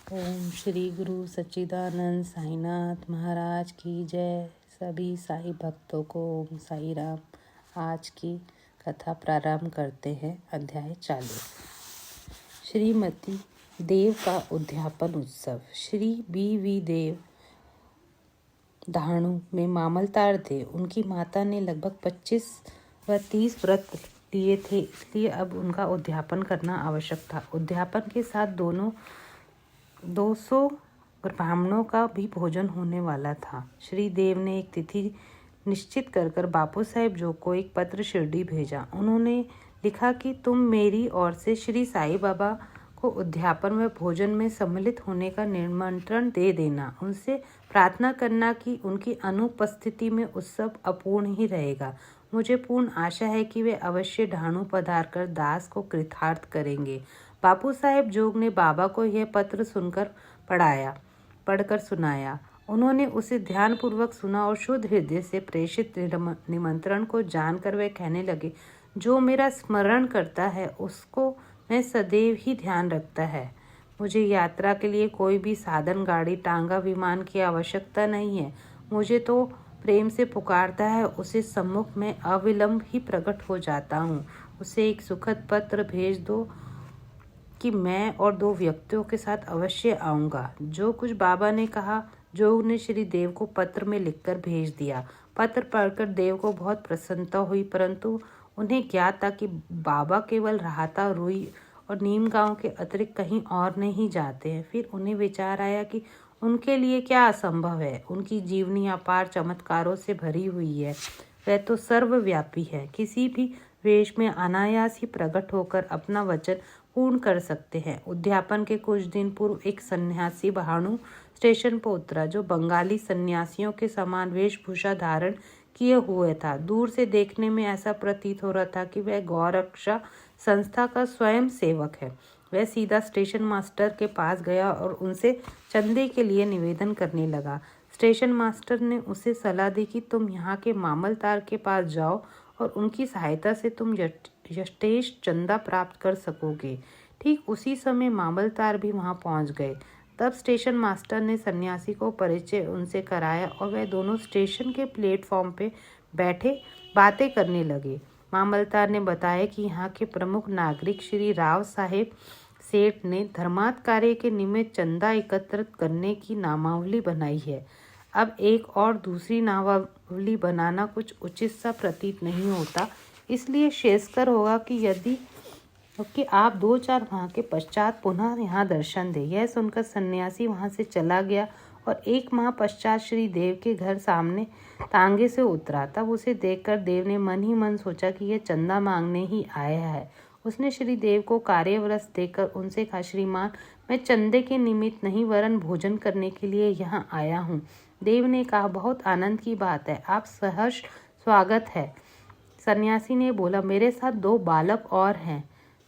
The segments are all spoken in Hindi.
ओम श्री गुरु सच्चिदानंद साईनाथ महाराज की जय। सभी साई भक्तों को ओम साई राम। आज की कथा प्रारंभ करते हैं। अध्याय 40। श्रीमती देव का उद्यापन उत्सव। श्री बी देव दहाणु में मामलतार थे। उनकी माता ने लगभग 25 व 30 व्रत लिए थे, इसलिए अब उनका उद्यापन करना आवश्यक था। उद्यापन के साथ 200 ब्राह्मणों का भी भोजन होने वाला था। श्री देव ने एक तिथि निश्चित कर बापू साहेब जोग को एक पत्र शिरडी भेजा। उन्होंने लिखा कि तुम मेरी ओर से श्री साईं बाबा को उद्यापन व भोजन में सम्मिलित होने का निमंत्रण दे देना। उनसे प्रार्थना करना कि उनकी अनुपस्थिति में उत्सव अपूर्ण ही रहेगा। मुझे पूर्ण आशा है कि वे अवश्य ढाणु पधार कर दास को कृतार्थ करेंगे। बापू साहेब जोग ने बाबा को यह पत्र पढ़कर सुनाया। उन्होंने उसे ध्यानपूर्वक सुना और शुद्ध हृदय से प्रेषित निमंत्रण को जानकर वे कहने लगे, जो मेरा स्मरण करता है उसको मैं सदैव ही ध्यान रखता है। मुझे यात्रा के लिए कोई भी साधन, गाड़ी, टांगा, विमान की आवश्यकता नहीं है। मुझे तो प्रेम से पुकारता है, उसे सम्मुख में अविलंब ही प्रकट हो जाता हूँ। उसे एक सुखद पत्र भेज दो कि मैं और 2 व्यक्तियों के साथ अवश्य आऊँगा। जो कुछ बाबा ने कहा, जोग ने श्री देव को पत्र में लिखकर भेज दिया। पत्र पढ़कर देव को बहुत प्रसन्नता हुई, परंतु उन्हें ज्ञात था कि बाबा केवल राहता, रुई और नीम गांव के अतिरिक्त कहीं और नहीं जाते हैं। फिर उन्हें विचार आया कि उनके लिए क्या असंभव है। उनकी जीवनी अपार चमत्कारों से भरी हुई है। वह तो सर्वव्यापी है, किसी भी वेश में अनायास ही प्रकट होकर अपना वचन पूर्ण कर सकते हैं। उद्यापन के कुछ दिन पूर्व एक सन्यासी भाणु स्टेशन पर उतरा, जो बंगाली सन्यासियों के समान वेशभूषा धारण किए हुए था। दूर से देखने में ऐसा प्रतीत हो रहा था कि वह गौरक्षा संस्था का स्वयं सेवक है। वह सीधा स्टेशन मास्टर के पास गया और उनसे चंदे के लिए निवेदन करने लगा। स्टेशन मास्टर ने उसे सलाह दी कि तुम यहाँ के मामलतार के पास जाओ और उनकी सहायता से तुम यथेष्ट चंदा प्राप्त कर सकोगे। ठीक उसी समय मामलतार भी वहां पहुंच गए। तब स्टेशन मास्टर ने सन्यासी को परिचय उनसे कराया और वह दोनों स्टेशन के प्लेटफॉर्म पे बैठे बातें करने लगे। मामलतार ने बताया कि यहाँ के प्रमुख नागरिक श्री राव साहेब सेठ ने धर्मार्थ कार्य के निमित्त चंदा एकत्रित करने की नामावली बनाई है। अब एक और दूसरी नामावली बनाना कुछ उचित सा प्रतीत नहीं होता, इसलिए श्रेयस्कर होगा कि आप 2-4 माह के पश्चात पुनः यहाँ दर्शन दें। यह सुनकर सन्यासी वहाँ से चला गया और 1 माह पश्चात श्री देव के घर सामने तांगे से उतरा। तब उसे देखकर देव ने मन ही मन सोचा कि यह चंदा मांगने ही आया है। उसने श्री देव को कार्यव्रत देकर उनसे कहा, श्रीमान, मैं चंदे के निमित्त नहीं वरन भोजन करने के लिए यहाँ आया हूँ। देव ने कहा, बहुत आनंद की बात है, आप सहर्ष स्वागत है। सन्यासी ने बोला, मेरे साथ 2 बालक और हैं।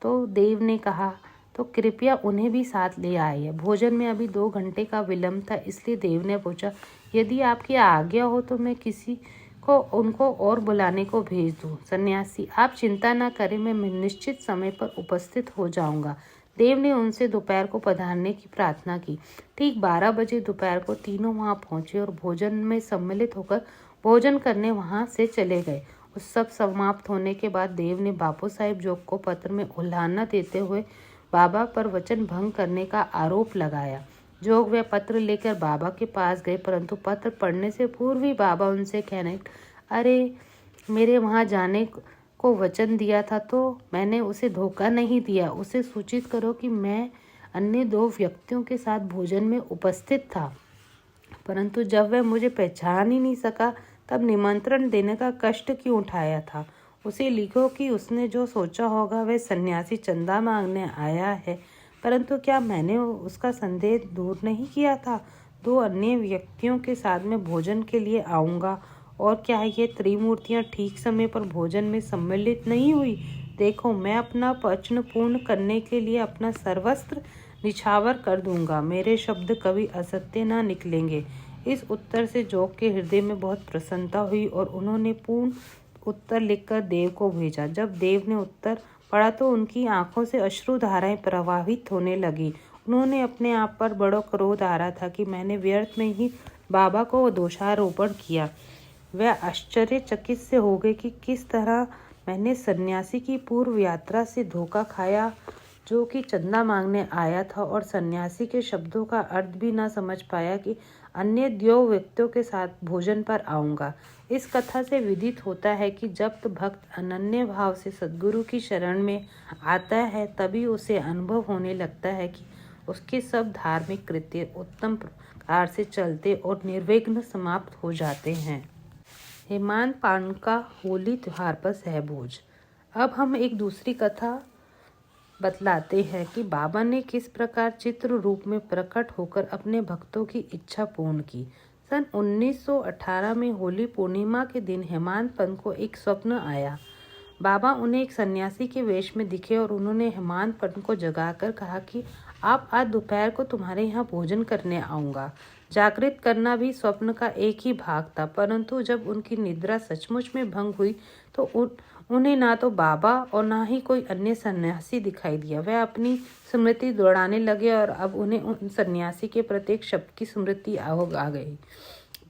तो देव ने कहा, तो कृपया उन्हें भी साथ ले आइए। भोजन में अभी 2 घंटे का विलंब था, इसलिए देव ने पूछा, यदि आपकी आज्ञा हो तो मैं किसी को उनको और बुलाने को भेज दूं। सन्यासी, आप चिंता न करें, मैं निश्चित समय पर उपस्थित हो जाऊंगा। देव ने उनसे दोपहर को पधारने की प्रार्थना की। ठीक 12 बजे दोपहर को तीनों वहां पहुंचे और भोजन में सम्मिलित होकर भोजन करने वहां से चले गए। उत्सव समाप्त होने के बाद देव ने बापू साहेब जोग को पत्र में उल्हाना देते हुए बाबा पर वचन भंग करने का आरोप लगाया। जोग वह पत्र लेकर बाबा के पास गए, परंतु पत्र पढ़ने से पूर्व ही बाबा उनसे कहने, अरे, मेरे वहां जाने को वचन दिया था तो मैंने उसे धोखा नहीं दिया। उसे सूचित करो कि मैं अन्य 2 व्यक्तियों के साथ भोजन में उपस्थित था, परंतु जब वह मुझे पहचान ही नहीं सका तब निमंत्रण देने का कष्ट क्यों उठाया था। उसे लिखो कि उसने जो सोचा होगा वह सन्यासी चंदा मांगने आया है, परंतु क्या मैंने उसका संदेह दूर नहीं किया था। 2 अन्य व्यक्तियों के साथ मैं भोजन के लिए आऊँगा, और क्या ये त्रिमूर्तियाँ ठीक समय पर भोजन में सम्मिलित नहीं हुई। देखो, मैं अपना वचन पूर्ण करने के लिए अपना सर्वस्त्र निछावर कर दूंगा। मेरे शब्द कभी असत्य न निकलेंगे। इस उत्तर से जोग के हृदय में बहुत प्रसन्नता हुई और उन्होंने पूर्ण उत्तर लिखकर देव को भेजा। जब देव ने उत्तर पढ़ा तो उनकी आंखों से अश्रुधाराएं प्रवाहित होने लगी उन्होंने अपने आप पर बड़ा क्रोध आ रहा था कि मैंने व्यर्थ में ही बाबा को दोषारोपण किया। वह आश्चर्यचकित से हो गए कि किस तरह मैंने सन्यासी की पूर्व यात्रा से धोखा खाया, जो कि चंदा मांगने आया था और सन्यासी के शब्दों का अर्थ भी ना समझ पाया कि अन्य 2 व्यक्तियों के साथ भोजन पर आऊँगा। इस कथा से विदित होता है कि जब भक्त अनन्य भाव से सद्गुरु की शरण में आता है, तभी उसे अनुभव होने लगता है कि उसके सब धार्मिक कृत्य उत्तम प्रकार से चलते और निर्विघ्न समाप्त हो जाते हैं। हेमंत पांडे का होली त्योहार पर सहभोज। अब हम एक दूसरी कथा बतलाते हैं कि बाबा ने किस प्रकार चित्र रूप में प्रकट होकर अपने भक्तों की इच्छा पूर्ण की। सन 1918 में होली पूर्णिमा के दिन हेमंत पंत को एक स्वप्न आया। बाबा उन्हें एक सन्यासी के वेश में दिखे और उन्होंने हेमंत पंत को जगाकर कहा कि आप आज दोपहर को तुम्हारे यहाँ भोजन करने आऊँगा। जागृत करना भी स्वप्न का एक ही भाग था, परंतु जब उनकी निद्रा सचमुच में भंग हुई तो उन्हें ना तो बाबा और ना ही कोई अन्य सन्यासी दिखाई दिया। वह अपनी स्मृति दौड़ाने लगे और अब उन्हें उन सन्यासी के प्रत्येक शब्द की स्मृति आ गई।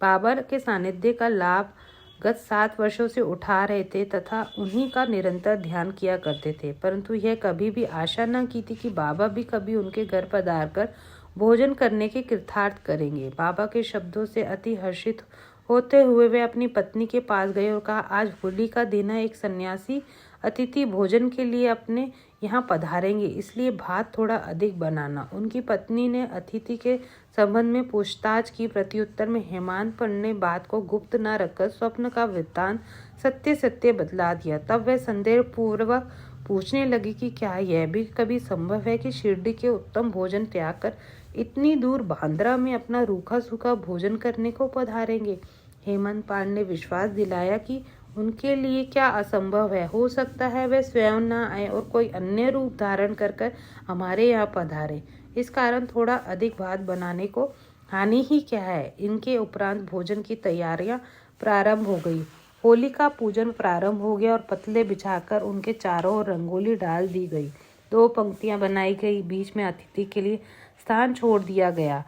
बाबा के सानिध्य का लाभ गत 7 वर्षों से उठा रहे थे तथा उन्हीं का निरंतर ध्यान किया करते थे, परंतु यह कभी भी आशा न की थी कि बाबा भी कभी उनके घर पधार कर भोजन करने के कृतार्थ करेंगे। बाबा के शब्दों से अति हर्षित होते हुए वे अपनी पत्नी के पास गए और कहा, आज होली का दिन है, एक सन्यासी अतिथि भोजन के लिए अपने यहाँ पधारेंगे, इसलिए भात थोड़ा अधिक बनाना। उनकी पत्नी ने अतिथि के संबंध में पूछताछ की। प्रत्युत्तर में हेमंत पंत ने बात को गुप्त न रखकर स्वप्न का वृत्तांत सत्य सत्य बतला दिया। तब वह संदेह पूर्वक पूछने लगी कि क्या यह भी कभी संभव है कि शिरडी के उत्तम भोजन त्याग कर इतनी दूर बांद्रा में अपना रूखा सूखा भोजन करने को पधारेंगे। हेमंत पांडे ने विश्वास दिलाया कि उनके लिए क्या असंभव है। हो सकता है वह स्वयं न आए और कोई अन्य रूप धारण कर हमारे यहाँ पधारे। इस कारण थोड़ा अधिक भात बनाने को हानि ही क्या है। इनके उपरांत भोजन की तैयारियां प्रारंभ हो गई। होली का पूजन प्रारंभ हो गया और पतले बिछाकर उनके चारों ओर रंगोली डाल दी गई। 2 पंक्तियां बनाई गई, बीच में अतिथि के लिए स्थान छोड़ दिया गया।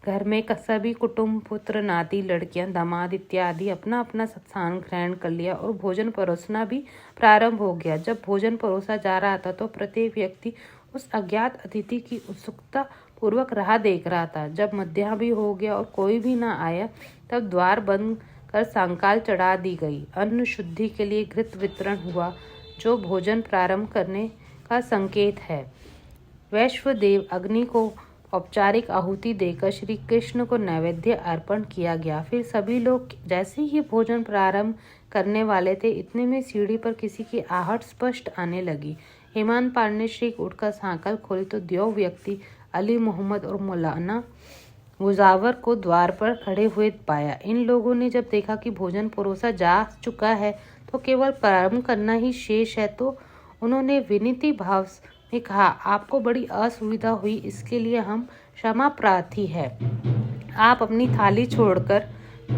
घर में सभी कुटुंब, पुत्र, नाती, लड़कियां, दामाद इत्यादि अपना अपना स्थान ग्रहण कर लिया और भोजन परोसना भी प्रारंभ हो गया। जब भोजन परोसा जा रहा था तो प्रत्येक व्यक्ति उस अज्ञात अतिथि की उत्सुकता पूर्वक राह देख रहा था। जब मध्याह्न भी हो गया और कोई भी न आया, तब द्वार बंद कर सांकाल चढ़ा दी गई। अन्न शुद्धि के लिए घृत वितरण हुआ, जो भोजन प्रारंभ करने का संकेत है। वैश्वदेव अग्नि को औपचारिक आहुति देकर श्री कृष्ण को नैवेद्य अर्पण किया गया। फिर सभी लोग जैसे ही भोजन प्रारंभ करने वाले थे, इतने में सीढ़ी पर किसी की आहट स्पष्ट आने लगी। हेमंत पांडे ने शीघ्र उठकर सांकल खोली तो 2 व्यक्ति अली मोहम्मद और मौलाना मुजावर को द्वार पर खड़े हुए पाया। इन लोगों ने जब देखा कि भोजन परोसा जा चुका है तो केवल प्रारंभ करना ही शेष है, तो उन्होंने विनीत भाव में कहा, आपको बड़ी असुविधा हुई, इसके लिए हम क्षमा प्रार्थी है। आप अपनी थाली छोड़कर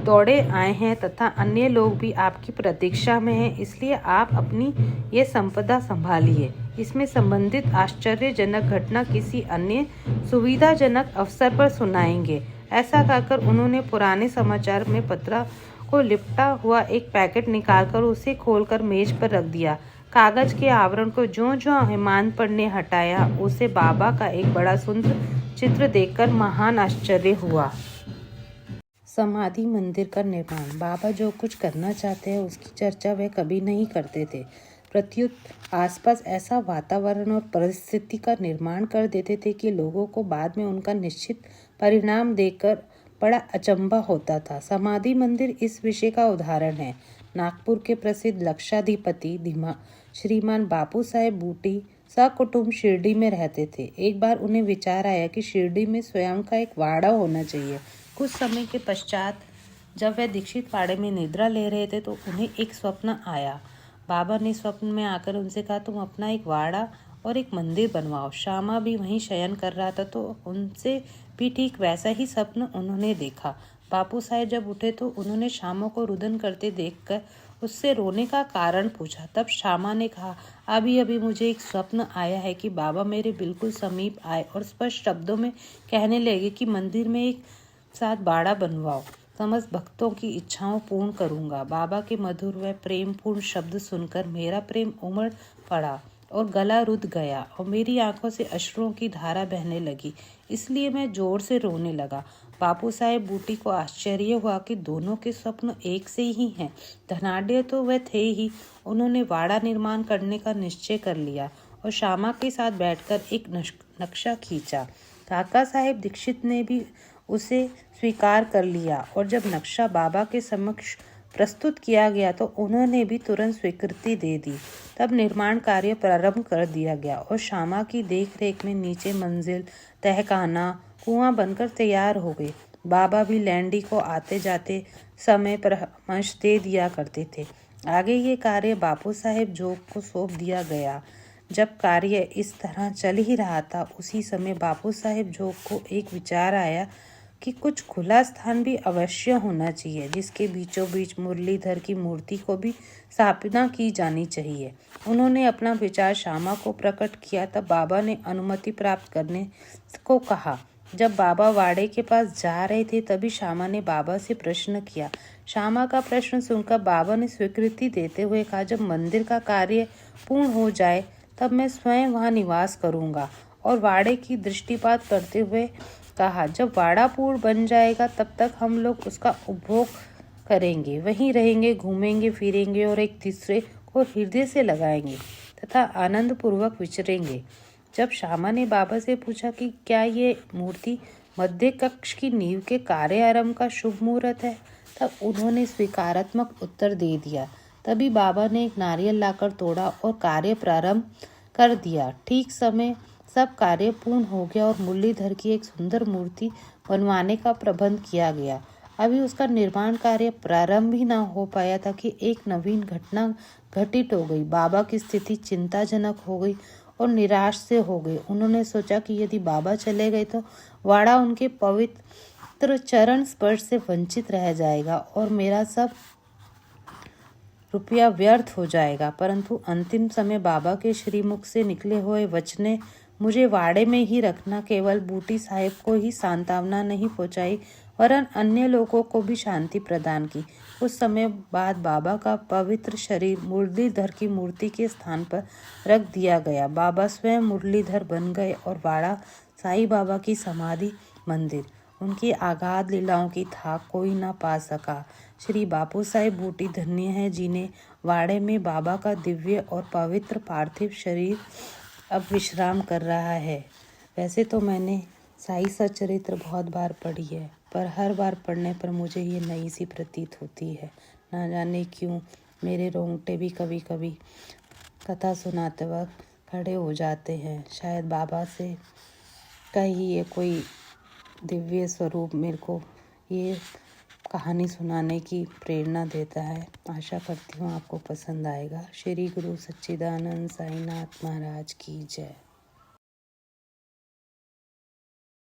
दौड़े आए हैं तथा अन्य लोग भी आपकी प्रतीक्षा में हैं, इसलिए आप अपनी ये संपदा संभालिए। इसमें संबंधित आश्चर्यजनक घटना किसी अन्य सुविधाजनक अवसर पर सुनाएंगे। ऐसा कहकर उन्होंने पुराने समाचार में पत्र को लिपटा हुआ एक पैकेट निकालकर उसे खोलकर मेज पर रख दिया। कागज के आवरण को ज्यों-ज्यों हेमंत पंत ने हटाया, उसे बाबा का एक बड़ा सुंदर चित्र देखकर महान आश्चर्य हुआ। समाधि मंदिर का निर्माण। बाबा जो कुछ करना चाहते हैं उसकी चर्चा वे कभी नहीं करते थे। प्रत्युत आसपास ऐसा वातावरण और परिस्थिति का निर्माण कर देते थे कि लोगों को बाद में उनका निश्चित परिणाम देखकर बड़ा अचंभा होता था। समाधि मंदिर इस विषय का उदाहरण है। नागपुर के प्रसिद्ध लक्षाधिपति श्रीमान बापू साहेब बूटी सकुटुंब शिरडी में रहते थे। एक बार उन्हें विचार आया कि शिरडी में स्वयं का एक वाड़ा होना चाहिए। कुछ समय के पश्चात जब वह दीक्षित वाड़े में निद्रा ले रहे थे तो उन्हें एक स्वप्न आया। बाबा ने स्वप्न में आकर उनसे कहा, तुम अपना एक वाड़ा और एक मंदिर बनवाओ। श्यामा भी वहीं शयन कर रहा था तो उनसे भी ठीक वैसा ही स्वप्न उन्होंने देखा। बापू साहेब जब उठे तो उन्होंने श्यामा को रुदन करते देखकर उससे रोने का कारण पूछा। तब श्यामा ने कहा, अभी अभी मुझे एक स्वप्न आया है कि बाबा मेरे बिल्कुल समीप आए और स्पष्ट शब्दों में कहने लगे कि मंदिर में एक साथ बाड़ा बनवाओ, समस्त भक्तों की इच्छाओं पूर्ण करूंगा। बाबा के मधुर व प्रेमपूर्ण शब्द सुनकर मेरा प्रेम उमड़ पड़ा और गला रुध गया और मेरी आंखों से अश्रुओं की धारा बहने लगी। इसलिए मैं जोर से रोने लगा। बापू साहेब बूटी को आश्चर्य हुआ कि दोनों के स्वप्न एक से ही हैं। धनाढ्य तो वह थे ही। उन्होंने वाड़ा निर्माण करने का निश्चय कर लिया और श्यामा के साथ बैठकर एक नक्शा खींचा। काका साहेब दीक्षित ने भी उसे स्वीकार कर लिया और जब नक्शा बाबा के समक्ष प्रस्तुत किया गया तो उन्होंने भी तुरंत स्वीकृति दे दी। तब निर्माण कार्य प्रारंभ कर दिया गया और श्यामा की देखरेख में नीचे मंजिल, तहखाना, कुआं बनकर तैयार हो गए। बाबा भी लैंडी को आते जाते समय परामर्श दे दिया करते थे। आगे ये कार्य बापू साहेब जोग को सौंप दिया गया। जब कार्य इस तरह चल ही रहा था, उसी समय बापू साहेब जोग को एक विचार आया कि कुछ खुला स्थान भी अवश्य होना चाहिए, जिसके बीचों बीच मुरलीधर की मूर्ति को भी स्थापना की जानी चाहिए। उन्होंने अपना विचार श्यामा को प्रकट किया। तब बाबा ने अनुमति प्राप्त करने को कहा। जब बाबा वाड़े के पास जा रहे थे, तभी श्यामा ने बाबा से प्रश्न किया। श्यामा का प्रश्न सुनकर बाबा ने स्वीकृति देते हुए कहा, जब मंदिर का कार्य पूर्ण हो जाए तब मैं स्वयं वहाँ निवास करूँगा। और वाड़े की दृष्टिपात करते हुए कहा, जब वाड़ा पूर्ण बन जाएगा तब तक हम लोग उसका उपभोग करेंगे, वहीं रहेंगे, घूमेंगे फिरेंगे और एक दूसरे को हृदय से लगाएंगे तथा आनंद पूर्वक विचरेंगे। जब श्यामा ने बाबा से पूछा कि क्या ये मूर्ति मध्य कक्ष की नींव के कार्य आरंभ का शुभ मुहूर्त है, तब उन्होंने स्वीकारात्मक उत्तर दे दिया। तभी बाबा ने एक नारियल लाकर तोड़ा और कार्य प्रारंभ कर दिया। ठीक समय सब कार्य पूर्ण हो गया और मुरलीधर की एक सुंदर मूर्ति बनवाने का प्रबंध किया गया। अभी उसका निर्माण कार्य प्रारंभ ही न हो पाया था कि एक नवीन घटना घटित हो गई। बाबा की स्थिति चिंताजनक हो गई और निराश से हो गए। उन्होंने सोचा कि यदि बाबा चले गए तो वाड़ा उनके पवित्र चरण स्पर्श से वंचित रह जाएगा और मेरा सब रुपया व्यर्थ हो जाएगा। परंतु अंतिम समय बाबा के श्रीमुख से निकले हुए वचने मुझे वाड़े में ही रखना केवल बूटी साहिब को ही सांत्वना नहीं पहुंचाई, वरन अन्य लोगों को भी शांति प्रदान की। कुछ समय बाद बाबा का पवित्र शरीर मुरलीधर की मूर्ति के स्थान पर रख दिया गया। बाबा स्वयं मुरलीधर बन गए और वाड़ा साईं बाबा की समाधि मंदिर। उनकी अगाध लीलाओं की थाक कोई न पा सका। श्री बापू साहेब बूटी धन्य है जिन्हें वाड़े में बाबा का दिव्य और पवित्र पार्थिव शरीर अब विश्राम कर रहा है। वैसे तो मैंने साईं सच्चरित्र बहुत बार पढ़ी है, पर हर बार पढ़ने पर मुझे ये नई सी प्रतीत होती है। ना जाने क्यों मेरे रोंगटे भी कभी कभी कथा सुनाते वक्त खड़े हो जाते हैं। शायद बाबा से का ही ये कोई दिव्य स्वरूप मेरे को ये कहानी सुनाने की प्रेरणा देता है। आशा करती हूँ आपको पसंद आएगा। श्री गुरु सच्चिदानंद साईनाथ महाराज की जय।